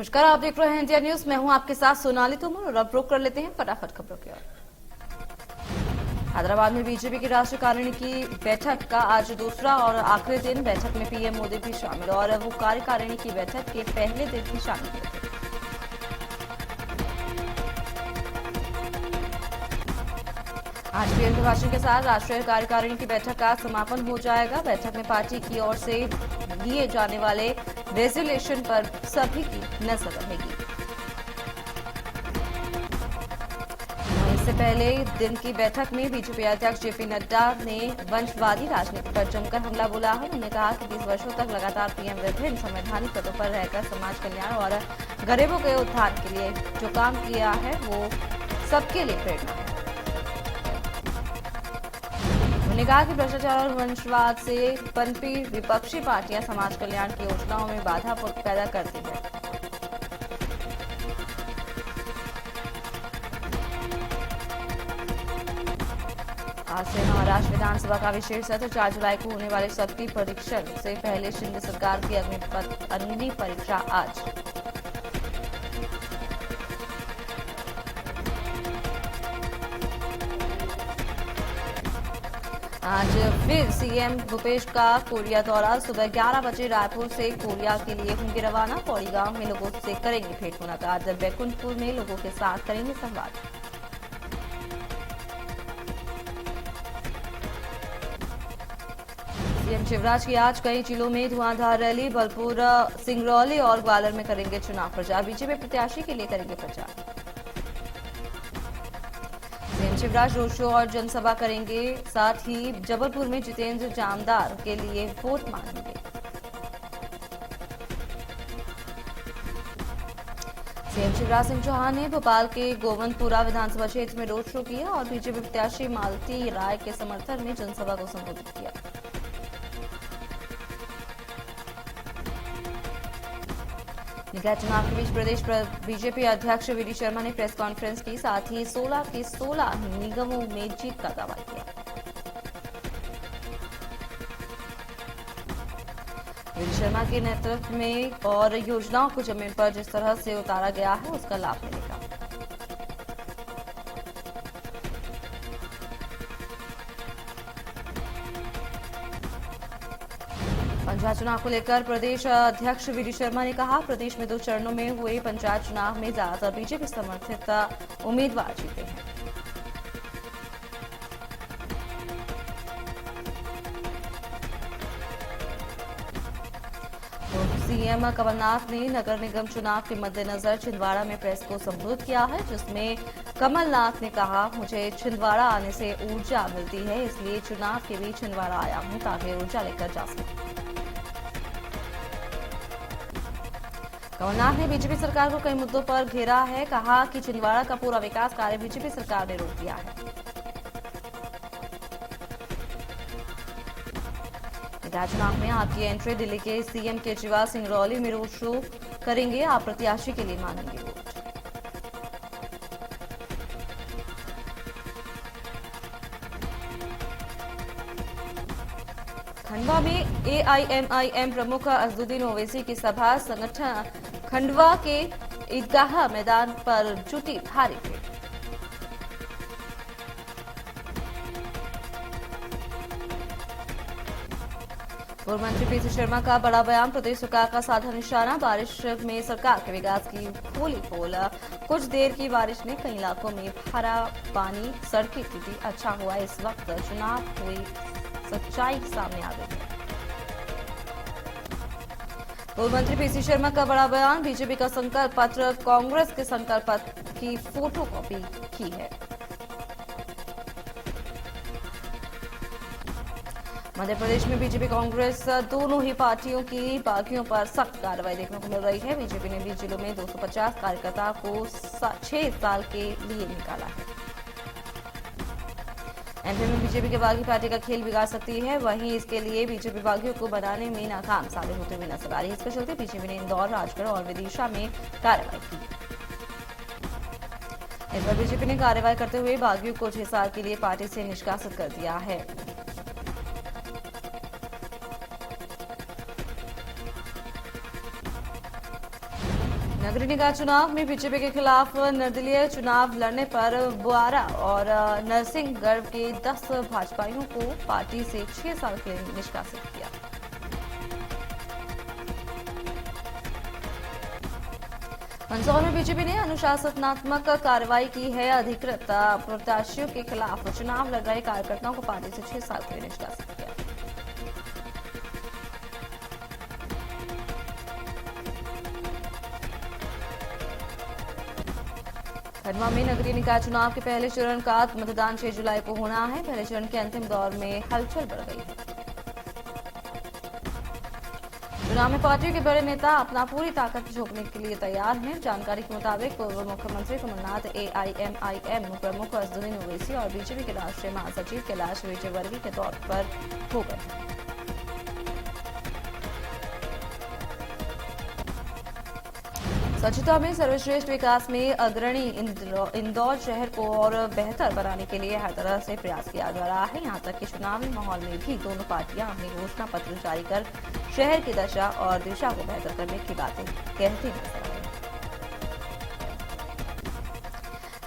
नमस्कार, आप देख रहे हैं इंडिया न्यूज। मैं हूं आपके साथ सोनाली तोमर और अब रुक कर लेते हैं फटाफट खबरों की ओर। हैदराबाद में बीजेपी की राष्ट्रीय कार्यकारिणी की बैठक का आज दूसरा और आखिरी दिन। बैठक में पीएम मोदी भी शामिल और वो कार्यकारिणी की बैठक के पहले दिन भी शामिल हुए थे। आज भी अभिभाषण के साथ राष्ट्रीय कार्यकारिणी की बैठक का समापन हो जाएगा। बैठक में पार्टी की ओर से दिए जाने वाले रेजोल्यूशन पर सभी की नजर रहेगी। इससे पहले दिन की बैठक में बीजेपी अध्यक्ष जेपी नड्डा ने वंशवादी राजनीति पर जमकर हमला बोला है। उन्होंने कहा कि 20 वर्षों तक लगातार पीएम विभिन्न संवैधानिक पदों पर रहकर समाज कल्याण और गरीबों के उत्थान के लिए जो काम किया है वो सबके लिए प्रेरणा है। उन्होंने कहा कि भ्रष्टाचार और वंशवाद से पनपी विपक्षी पार्टियां समाज कल्याण की योजनाओं में बाधा पैदा करती है। आज से महाराष्ट्र विधानसभा का विशेष सत्र 4 जुलाई को होने वाले शक्ति परीक्षण से पहले शिंदे सरकार की अग्नि परीक्षा आज। आज फिर सीएम भूपेश का कोरिया दौरा। सुबह 11 बजे रायपुर से कोरिया के लिए होंगे रवाना। पौड़ी गांव में लोगों से करेंगे भेंट मुलाकात। बैकुंठपुर में लोगों के साथ करेंगे संवाद। सीएम शिवराज की आज कई जिलों में धुआंधार रैली। बलपुर, सिंगरौली और ग्वालियर में करेंगे चुनाव प्रचार। बीजेपी प्रत्याशी के लिए करेंगे प्रचार। सीएम शिवराज रोड शो और जनसभा करेंगे। साथ ही जबलपुर में जितेंद्र जामदार के लिए वोट मांगेंगे। सीएम शिवराज सिंह चौहान ने भोपाल के गोवंतपुरा विधानसभा क्षेत्र में रोड शो किया और बीजेपी प्रत्याशी मालती राय के समर्थन में जनसभा को संबोधित किया। निकाय चुनाव के बीच प्रदेश बीजेपी अध्यक्ष वीडी शर्मा ने प्रेस कॉन्फ्रेंस की। साथ ही 16 के 16 निगमों में जीत का दावा किया। वीडी शर्मा के नेतृत्व में और योजनाओं को जमीन पर जिस तरह से उतारा गया है उसका लाभ मिलेगा। पंचायत चुनाव को लेकर प्रदेश अध्यक्ष वीडी शर्मा ने कहा, प्रदेश में 2 चरणों में हुए पंचायत चुनाव में ज्यादातर बीजेपी समर्थित उम्मीदवार जीते हैं। सीएम कमलनाथ ने नगर निगम चुनाव के मद्देनजर छिंदवाड़ा में प्रेस को संबोधित किया है, जिसमें कमलनाथ ने कहा, मुझे छिंदवाड़ा आने से ऊर्जा मिलती है, इसलिए चुनाव के बीच छिंदवाड़ा आया हूं ताकि ऊर्जा लेकर जा सकूं। कमलनाथ ने बीजेपी सरकार को कई मुद्दों पर घेरा है। कहा कि छिंदवाड़ा का पूरा विकास कार्य बीजेपी सरकार ने रोक दिया है। निकाय चुनाव में आपकी एंट्री। दिल्ली के सीएम केजरीवाल सिंगरौली में रोड शो करेंगे। आप प्रत्याशी के लिए मांगेंगे वोट। खंडवा में एआईएमआईएम प्रमुख अजदुद्दीन ओवैसी की सभा। संगठन खंडवा के ईदगाह मैदान पर जुटी भारी भीड़। पूर्व मंत्री पीसी शर्मा का बड़ा बयान। प्रदेश सरकार का साधा निशाना। बारिश में सरकार के विकास की खोली पोल। कुछ देर की बारिश ने कई इलाकों में भरा पानी। सड़कें टूटी। अच्छा हुआ इस वक्त चुनाव हुई, सच्चाई सामने आ गई है। पूर्व मंत्री पीसी शर्मा का बड़ा बयान। बीजेपी का संकल्प पत्र कांग्रेस के संकल्प पत्र की फोटोकॉपी की है। मध्य प्रदेश में बीजेपी कांग्रेस दोनों ही पार्टियों की बागियों पर सख्त कार्रवाई देखने को मिल रही है। बीजेपी ने 20 जिलों में 250 कार्यकर्ताओं को 6 साल के लिए निकाला है। एमपी में बीजेपी के बागी पार्टी का खेल बिगाड़ सकती है। वहीं इसके लिए बीजेपी बागियों को बनाने में नाकाम साबित होते हुए नजर आ रही है। इसके चलते बीजेपी ने इंदौर, राजगढ़ और विदिशा में कार्रवाई की। इस पर बीजेपी ने कार्रवाई करते हुए बागियों को 6 साल के लिए पार्टी से निष्कासित कर दिया है। नगरीय निकाय चुनाव में बीजेपी के खिलाफ निर्दलीय चुनाव लड़ने पर बुआरा और नरसिंहगढ़ के 10 भाजपाइयों को पार्टी से 6 साल के लिए निष्कासित किया। मंदसौर में बीजेपी ने अनुशासनात्मक कार्रवाई की है। अधिकृत प्रत्याशियों के खिलाफ चुनाव लड़ रहे कार्यकर्ताओं को पार्टी से 6 साल के लिए निष्कासित किया। खंडवा में नगरीय निकाय चुनाव के पहले चरण का मतदान 6 जुलाई को होना है। पहले चरण के अंतिम दौर में हलचल बढ़ गई है। चुनाव में पार्टी के बड़े नेता अपना पूरी ताकत झोंकने के लिए तैयार हैं। जानकारी के मुताबिक पूर्व मुख्यमंत्री कमलनाथ एआईएमआईएम प्रमुख असदुद्दीन ओवैसी और बीजेपी के राष्ट्रीय महासचिव कैलाश विजयवर्गीय के दौर पर हो गए। स्वच्छता में सर्वश्रेष्ठ विकास में अग्रणी इंदौर शहर को और बेहतर बनाने के लिए हर तरह से प्रयास किया जा रहा है। यहां तक कि चुनावी माहौल में भी दोनों पार्टियां अपनी घोषणा पत्र जारी कर शहर की दशा और दिशा को बेहतर करने की बातें कहती नजर आई।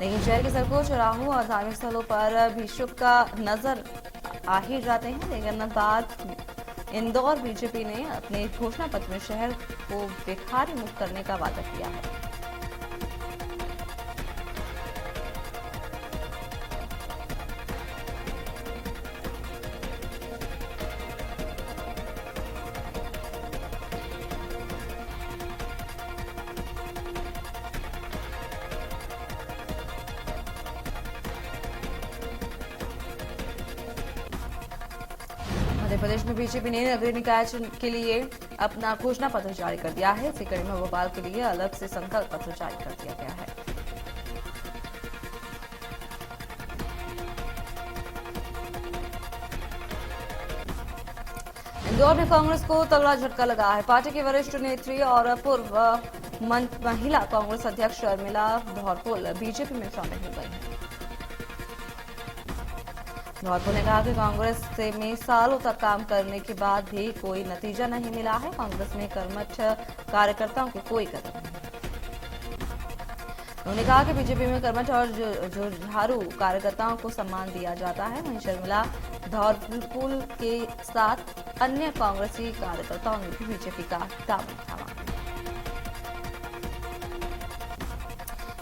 लेकिन शहर की सड़कों, चौराहों और धार्मिक स्थलों पर भिक्षुक का नजर आ ही जाते हैं। लेकिन बाद इंदौर बीजेपी ने अपने घोषणा पत्र में शहर को भिखारी मुक्त करने का वादा किया है। मध्य प्रदेश में बीजेपी ने नगरीय निकाय के लिए अपना घोषणा पत्र जारी कर दिया है। इसी कड़ी में भोपाल के लिए अलग से संकल्प पत्र जारी कर दिया गया है। इंदौर में कांग्रेस को तगड़ा झटका लगा है। पार्टी की वरिष्ठ नेत्री और पूर्व महिला कांग्रेस अध्यक्ष शर्मिला धौरपुल बीजेपी में शामिल हो गई हैं। धौरपुल ने कहा कि कांग्रेस में सालों तक काम करने के बाद भी कोई नतीजा नहीं मिला है। कांग्रेस में कर्मठ कार्यकर्ताओं की कोई कदर नहीं। उन्होंने कहा कि बीजेपी में कर्मठ और जुझारू कार्यकर्ताओं को सम्मान दिया जाता है। वहीं शर्मिला धौरपुल के साथ अन्य कांग्रेसी कार्यकर्ताओं ने भी बीजेपी का दामन थामा।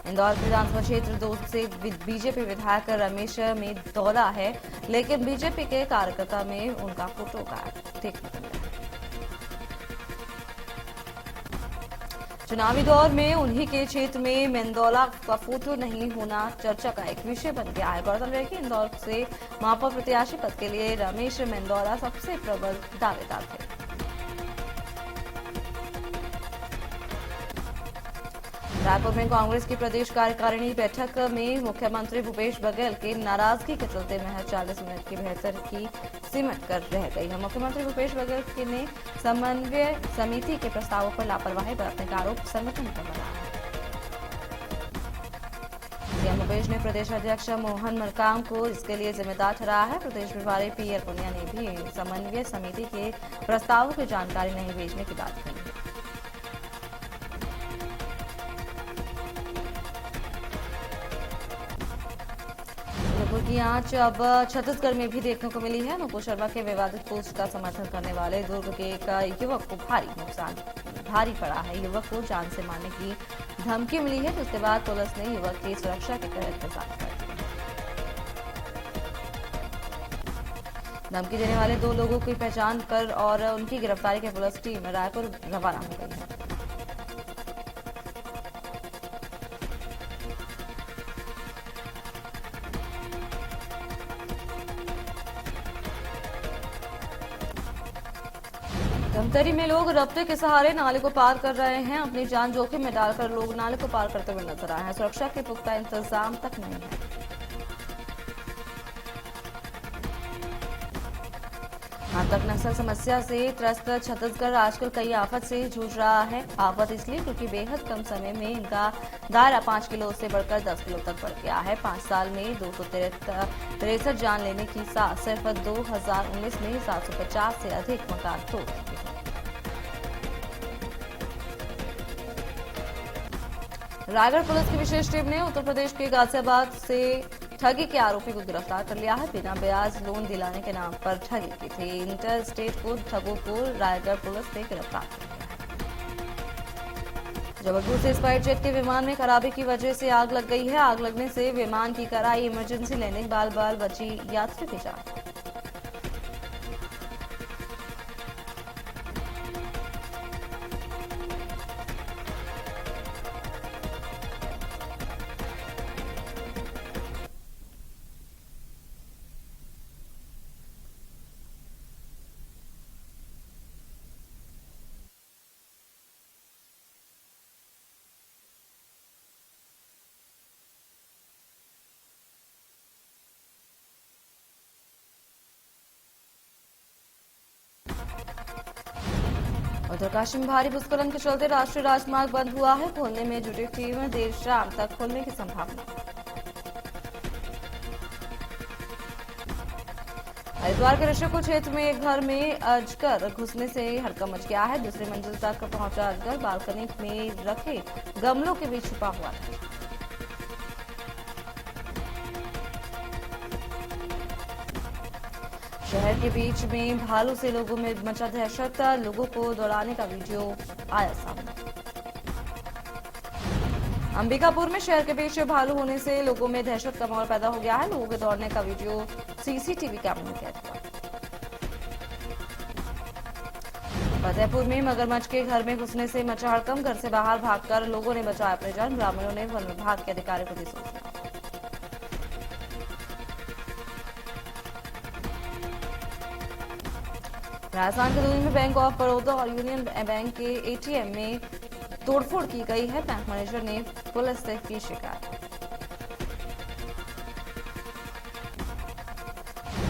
इंदौर विधानसभा क्षेत्र 2 से बीजेपी विधायक रमेश में दौरा है, लेकिन बीजेपी के कार्यकर्ता में उनका फोटो का देखने को मिला। चुनावी दौर में उन्हीं के क्षेत्र में मेंदौला का फोटो नहीं होना चर्चा का एक विषय बन गया है। गौरतलब है कि इंदौर से महापौर प्रत्याशी पद के लिए रमेश मेंदौला सबसे प्रबल दावेदार थे। रायपुर में कांग्रेस की प्रदेश कार्यकारिणी बैठक में मुख्यमंत्री भूपेश बघेल के नाराजगी के चलते महज 40 मिनट की बेहतर की सिमट कर रह गई है। मुख्यमंत्री भूपेश बघेल ने समन्वय समिति के प्रस्तावों पर लापरवाही बरतने का आरोप संगठन पर लगाया है। सीएम भूपेश ने प्रदेश अध्यक्ष मोहन मरकाम को इसके लिए जिम्मेदार ठहराया है। प्रदेश प्रभारी पीएल पुनिया ने भी समन्वय समिति के प्रस्तावों की जानकारी नहीं भेजने की बात कही। की आंच अब छत्तीसगढ़ में भी देखने को मिली है। नुपुर शर्मा के विवादित पोस्ट का समर्थन करने वाले दुर्ग के एक युवक को भारी पड़ा है। युवक को जान से मारने की धमकी मिली है, जिसके बाद पुलिस ने युवक की सुरक्षा के कड़े इंतजाम कर दिए। धमकी देने वाले 2 लोगों की पहचान कर और उनकी गिरफ्तारी के पुलिस टीम रायपुर रवाना हो गई है। धमतरी में लोग रफ्ते के सहारे नाले को पार कर रहे हैं। अपनी जान जोखिम में डालकर लोग नाले को पार करते हुए नजर आए हैं। सुरक्षा के पुख्ता इंतजाम तक नहीं है। अब तक नक्सल समस्या से त्रस्त छत्तीसगढ़ आजकल कई आफत से जूझ रहा है। आफत इसलिए क्योंकि बेहद कम समय में इनका दायरा 5 किलो से बढ़कर 10 किलो तक बढ़ गया है। 5 साल में 263 जान लेने की साथ सिर्फ 2019 में 750 से अधिक मकान तोड़ चुके हैं। रायगढ़ पुलिस की विशेष टीम ने उत्तर प्रदेश के गाजियाबाद से ठगी के आरोपी को गिरफ्तार कर लिया है। बिना ब्याज लोन दिलाने के नाम पर ठगी की थी। इंटर स्टेट को ठगों को रायगढ़ पुलिस ने गिरफ्तार कर लिया है। जबलपुर से स्पाइस जेट के विमान में खराबी की वजह से आग लग गई है। आग लगने से विमान की कराई इमरजेंसी लैंडिंग, बाल बाल बची यात्री की जान। उत्तरकाशी में भारी भूस्खलन के चलते राष्ट्रीय राजमार्ग बंद हुआ है। खोलने में जुटी टीम, देर शाम तक खोलने की संभावना। हरिद्वार के ऋषिकुल क्षेत्र में एक घर में अजगर घुसने से हड़कंप मच गया है। दूसरी मंजिल तक पहुंचा अजगर बालकनी में रखे गमलों के बीच छुपा हुआ था। शहर के बीच में भालू से लोगों में मचा दहशत, लोगों को दौड़ाने का वीडियो आया सामने। अंबिकापुर में शहर के बीच भालू होने से लोगों में दहशत का माहौल पैदा हो गया है। लोगों के दौड़ने का वीडियो सीसीटीवी कैमरे में कैद हुआ। फतेहपुर में मगरमच्छ के घर में घुसने से मचा हड़कंप, घर से बाहर भागकर लोगों ने बचाया अपने जान। ग्रामीणों ने वन विभाग के अधिकारियों को दी सूचना। राजस्थान के दूरी में बैंक ऑफ बड़ौदा और यूनियन बैंक के एटीएम में तोड़फोड़ की गई है। बैंक मैनेजर ने पुलिस से की शिकायत।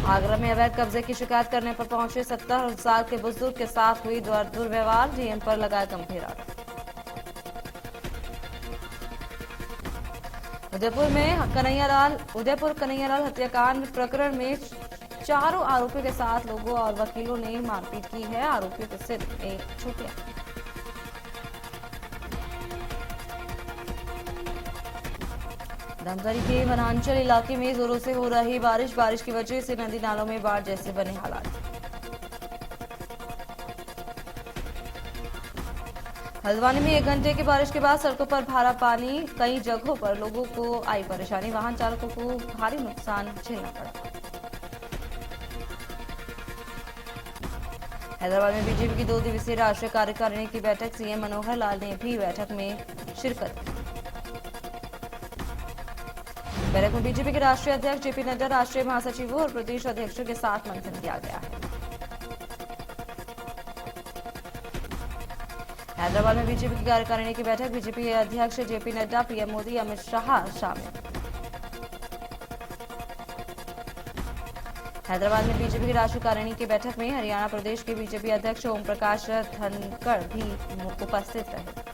आगरा में अवैध कब्जे की शिकायत करने पर पहुंचे 70 साल के बुजुर्ग के साथ हुई दुर्व्यवहार, डीएम पर लगाया गंभीर आरोप। उदयपुर कन्हैयालाल हत्याकांड प्रकरण में चारों आरोपियों के साथ लोगों और वकीलों ने मारपीट की है। आरोपियों के सिर में चोटें। धमतरी के वनांचल इलाके में जोरों से हो रही बारिश की वजह से नदी नालों में बाढ़ जैसे बने हालात। हल्द्वानी में 1 घंटे की बारिश के बाद सड़कों पर भरा पानी, कई जगहों पर लोगों को आई परेशानी। वाहन चालकों को भारी नुकसान झेलना पड़ा। हैदराबाद में बीजेपी की 2 दिवसीय राष्ट्रीय कार्यकारिणी की बैठक, सीएम मनोहर लाल ने भी बैठक में शिरकत की। बैठक में बीजेपी के राष्ट्रीय अध्यक्ष जेपी नड्डा, राष्ट्रीय महासचिवों और प्रदेश अध्यक्षों के साथ मंथन किया गया है। हैदराबाद में बीजेपी की कार्यकारिणी की बैठक, बीजेपी अध्यक्ष जेपी नड्डा, पीएम मोदी, अमित शाह शामिल। हैदराबाद में बीजेपी की राष्ट्रीय कार्यकारिणी की बैठक में हरियाणा प्रदेश के बीजेपी अध्यक्ष ओम प्रकाश धनखड़ भी उपस्थित रहे।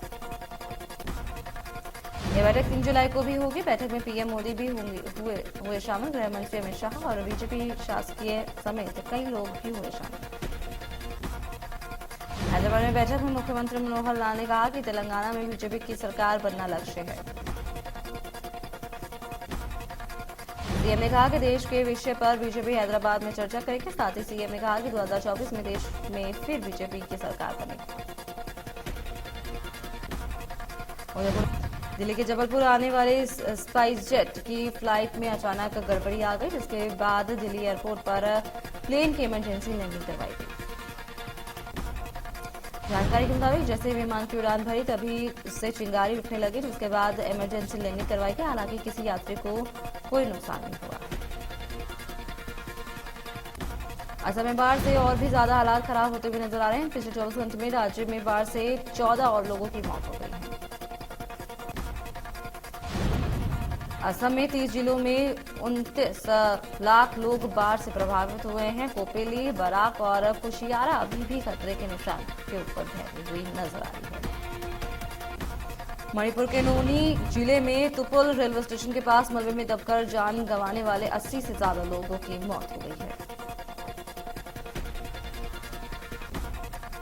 यह बैठक 3 जुलाई को भी होगी। बैठक में पीएम मोदी भी हुए शामिल। गृह मंत्री अमित शाह और बीजेपी शासकीय समेत कई लोग भी हुए शामिल। हैदराबाद में बैठक में मुख्यमंत्री मनोहर लाल ने कहा कि तेलंगाना में बीजेपी की सरकार बनना लक्ष्य है। सीएम ने कहा कि देश के विषय पर बीजेपी हैदराबाद में चर्चा करेगी। साथ ही सीएम ने कहा कि 2024 में देश में फिर बीजेपी की सरकार बनेगी। दिल्ली के जबलपुर आने वाले स्पाइस जेट की फ्लाइट में अचानक गड़बड़ी आ गई, जिसके बाद दिल्ली एयरपोर्ट पर प्लेन की इमरजेंसी लैंडिंग करवाई गई। जानकारी के मुताबिक जैसे विमान की उड़ान भरी तभी उससे चिंगारी उठने लगी, जिसके बाद इमरजेंसी लैंडिंग करवाई गई। हालांकि किसी यात्री को कोई नुकसान नहीं हुआ। असम में बाढ़ से और भी ज्यादा हालात खराब होते हुए नजर आ रहे हैं। पिछले 24 घंटे में राज्य में बाढ़ से 14 और लोगों की मौत हो गई है। असम में 30 जिलों में 29 लाख लोग बाढ़ से प्रभावित हुए हैं। कोपेली, बराक और कुशियारा अभी भी खतरे के निशान के ऊपर बहती हुई नजर आ रही है। मणिपुर के नोनी जिले में तुपुल रेलवे स्टेशन के पास मलबे में दबकर जान गंवाने वाले 80 से ज्यादा लोगों की मौत हो गई है।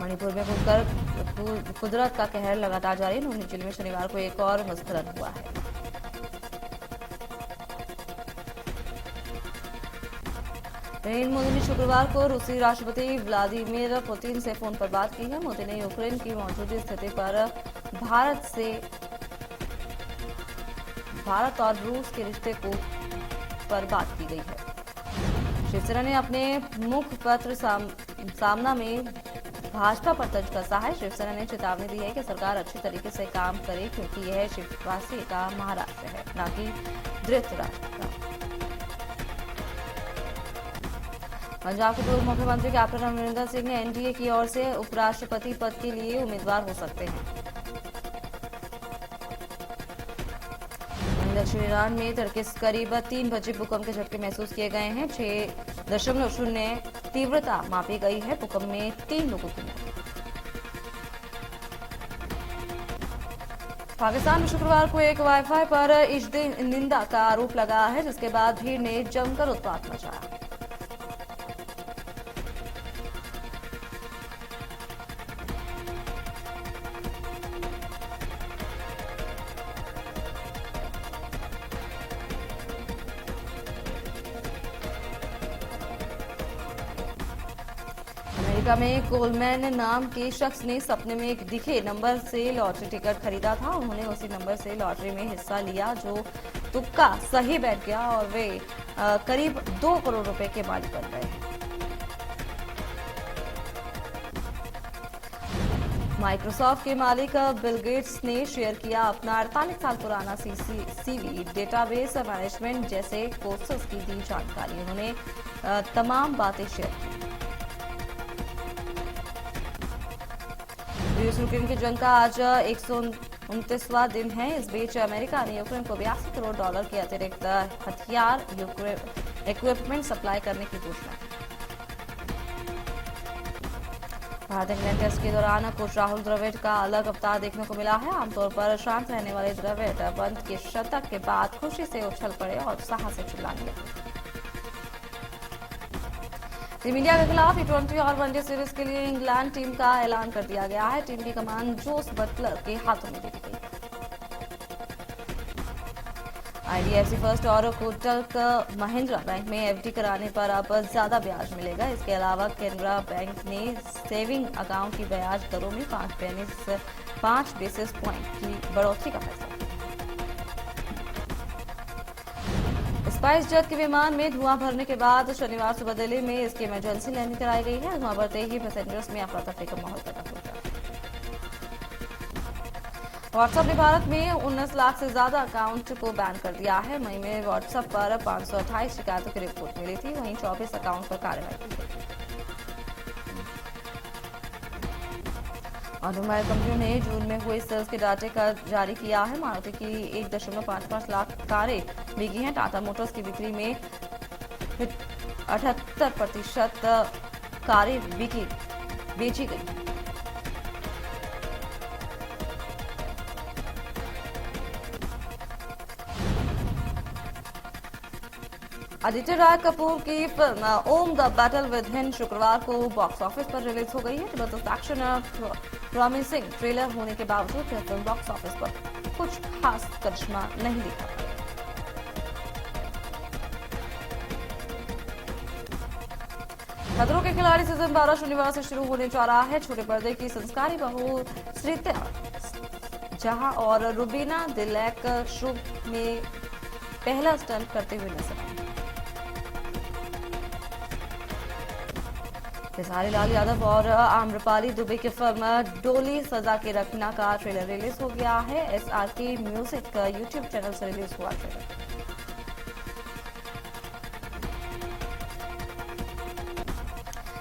मणिपुर में कुदरत का कहर लगातार जारी है। नूनी जिले में शनिवार को एक और भूस्खलन हुआ है। नरेंद्र मोदी ने शुक्रवार को रूसी राष्ट्रपति व्लादिमीर पुतिन से फोन पर बात की है। मोदी ने यूक्रेन की मौजूदा स्थिति पर भारत और रूस के रिश्ते पर बात की गई है। शिवसेना ने अपने मुखपत्र सामना में भाजपा पर तंज कसा है। शिवसेना ने चेतावनी दी है कि सरकार अच्छी तरीके से काम करे, क्योंकि यह शिववासी का महाराष्ट्र है, न कि धृतराष्ट्र का। पंजाब के पूर्व मुख्यमंत्री कैप्टन अमरिंदर सिंह ने एनडीए की ओर से उपराष्ट्रपति पद के लिए उम्मीदवार हो सकते हैं। दक्षिण ईरान में तड़के करीब 3 बजे भूकंप के झटके महसूस किए गए हैं। 6.0 तीव्रता मापी गई है। भूकंप में 3 लोगों की मौत। पाकिस्तान में शुक्रवार को एक वाईफाई पर इश्दे निंदा का आरोप लगा है, जिसके बाद भीड़ ने जमकर उत्पात मचाया। अमेरिका में कोलमैन नाम के शख्स ने सपने में एक दिखे नंबर से लॉटरी टिकट खरीदा था। उन्होंने उसी नंबर से लॉटरी में हिस्सा लिया, जो तुक्का सही बैठ गया और वे करीब 2 करोड़ रुपए के मालिक बन गए हैं। माइक्रोसॉफ्ट के मालिक बिल गेट्स ने शेयर किया अपना 48 साल पुराना सीवी, डेटाबेस मैनेजमेंट जैसे कोर्सेज की दी जानकारी। उन्होंने तमाम बातें शेयर की। रूस यूक्रेन की जंग का आज 129वां दिन है। इस बीच अमेरिका ने यूक्रेन को $82 करोड़ के अतिरिक्त हथियार इक्विपमेंट सप्लाई करने की घोषणा की। भारत इंग्लैंड टेस्ट के दौरान कोच राहुल द्रविड़ का अलग अवतार देखने को मिला है। आमतौर पर शांत रहने वाले द्रविड़ पंत के शतक के बाद खुशी से उछल पड़े और उत्साह से चिल्लाने लगे। टीम इंडिया के खिलाफ T20 और वनडे सीरीज के लिए इंग्लैंड टीम का ऐलान कर दिया गया है। टीम की कमान जोस बटलर के हाथों में दी गई है। IDFC फर्स्ट और कोटक महिंद्रा बैंक में FD कराने पर अब ज्यादा ब्याज मिलेगा। इसके अलावा केनरा बैंक ने सेविंग अकाउंट की ब्याज दरों में 5 बेसिस पॉइंट की बढ़ोतरी का फैसला। स्पाइस जेट के विमान में धुआं भरने के बाद शनिवार सुबह दिल्ली में इसकी इमरजेंसी लैंडिंग कराई गई है। धुआं भरते ही पैसेंजर्स में अफरा तफरी का माहौल पैदा हो गया। व्हाट्सएप ने भारत में 19 लाख से ज्यादा अकाउंट को बैन कर दिया है। मई में व्हाट्सएप पर 528 शिकायतों की रिपोर्ट मिली थी, वहीं 24 अकाउंट पर कार्रवाई की गई। ऑटोमोबाइल कंपनियों ने जून में हुए सेल्स के डाटे का जारी किया है। मारुति की 1.55 लाख कारें बिकी हैं। टाटा मोटर्स की बिक्री में 78% कारें बेची गई। आदित्य राय कपूर की film Om the battle within शुक्रवार को बॉक्स ऑफिस पर रिलीज हो गई है। जबरदस्त एक्शन प्रॉमिसिंग ट्रेलर होने के बावजूद यह फिल्म बॉक्स ऑफिस पर कुछ खास करिश्मा नहीं दिखा पाई। खतरों के खिलाड़ी सीजन 12 शनिवार से शुरू होने जा रहा है। छोटे पर्दे की संस्कारी बहू श्रीत्या जहां और रुबीना दिलैक शो में पहला स्टंट करते हुए नजर आई। खेसारी लाल यादव और आम्रपाली दुबे की फिल्म डोली सजा के रखना का ट्रेलर रिलीज हो गया है। SRK म्यूजिक यूट्यूब चैनल से रिलीज हुआ ट्रेलर।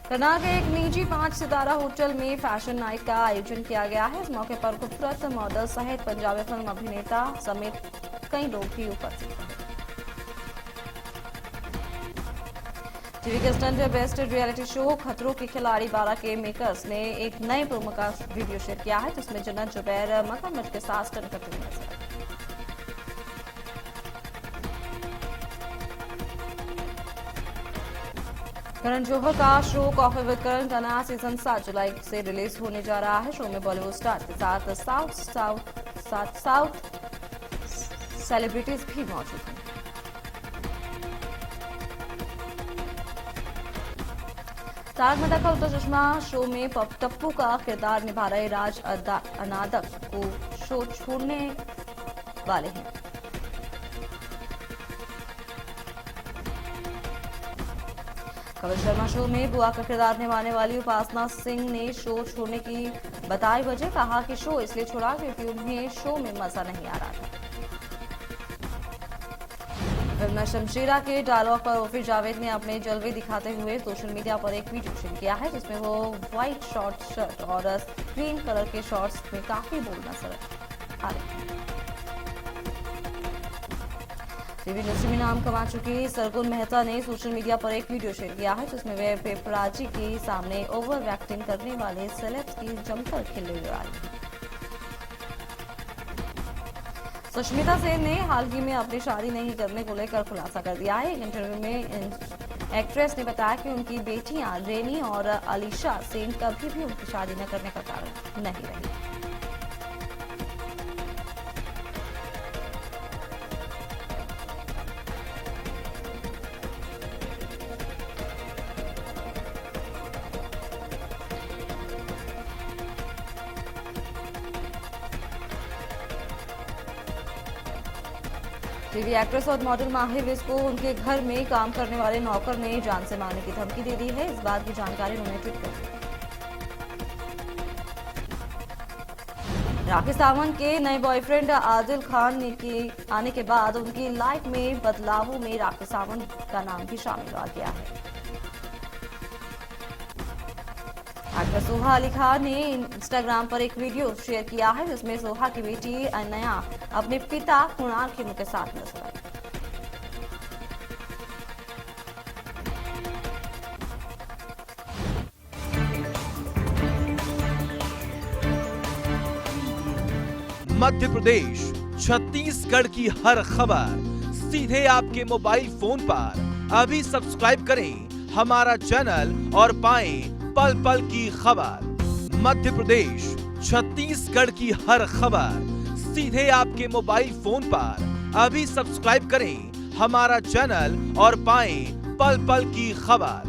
कर्नाटक के एक निजी 5 सितारा होटल में फैशन नाइट का आयोजन किया गया है। इस मौके पर खूबसूरत मॉडल सहित पंजाबी फिल्म अभिनेता समेत कई लोग भी उपस्थित रहे। टीवी के स्टंट बेस्ट रियलिटी शो खतरों के खिलाड़ी 12 के मेकर्स ने एक नए प्रोमो का वीडियो शेयर किया है, जिसमें जन्नत जुबैर मगरमच्छ के साथ स्टंट करते हुए नजर आए। करण जौहर का शो कॉफी विद करण का नया सीजन 7 जुलाई से रिलीज होने जा रहा है। शो में बॉलीवुड स्टार के साथ साउथ सेलिब्रिटीज भी मौजूद हैं। तारक मेहता का उल्टा चश्मा शो में टप्पू का किरदार निभा रहे राज अनादक को शो छोड़ने वाले हैं। कपिल शर्मा शो में बुआ का किरदार निभाने वाली उपासना सिंह ने शो छोड़ने की बताई वजह। कहा कि शो इसलिए छोड़ा क्योंकि उन्हें शो में मजा नहीं आ रहा था। फिल्म शमशीरा के डायलॉग पर उर्फी जावेद ने अपने जलवे दिखाते हुए सोशल मीडिया पर एक वीडियो शेयर किया है, जिसमें वो व्हाइट शॉर्ट शर्ट और ग्रीन कलर के शॉर्ट्स में काफी बोल्ड नजर आ रहे हैं। टीवी इंडस्ट्री में नाम कमा चुकी सरगुन मेहता ने सोशल मीडिया पर एक वीडियो शेयर किया है, जिसमें वे पेपराजी के सामने ओवर एक्टिंग करने वाले सेलेब्स की जमकर खिल्ली उड़ा रही हैं। सुष्मिता सेन ने हाल ही में अपनी शादी नहीं करने को लेकर खुलासा कर दिया है। एक इंटरव्यू में एक्ट्रेस ने बताया कि उनकी बेटियां रेनी और अलीशा सेन कभी भी उनकी शादी न करने का कारण नहीं रही। टीवी एक्ट्रेस और मॉडल माही विज को उनके घर में काम करने वाले नौकर ने जान से मारने की धमकी दे दी है। इस बात की जानकारी उन्होंने ट्वीट कर दी। राखी सावंत के नए बॉयफ्रेंड आदिल खान के आने के बाद उनकी लाइफ में बदलावों में राखी सावंत का नाम भी शामिल हो गया है। एक्ट्रेस सोहा अली खान ने इंस्टाग्राम पर एक वीडियो शेयर किया है, जिसमें सोहा की बेटी अनया अपने पिता कुणाल खेमू के साथ नजर आई। मध्य प्रदेश, छत्तीसगढ़ की हर खबर सीधे आपके मोबाइल फोन पर। अभी सब्सक्राइब करें हमारा चैनल और पाएं पल पल की खबर। मध्य प्रदेश, छत्तीसगढ़ की हर खबर सीधे आपके मोबाइल फोन पर। अभी सब्सक्राइब करें हमारा चैनल और पाएं पल पल की खबर।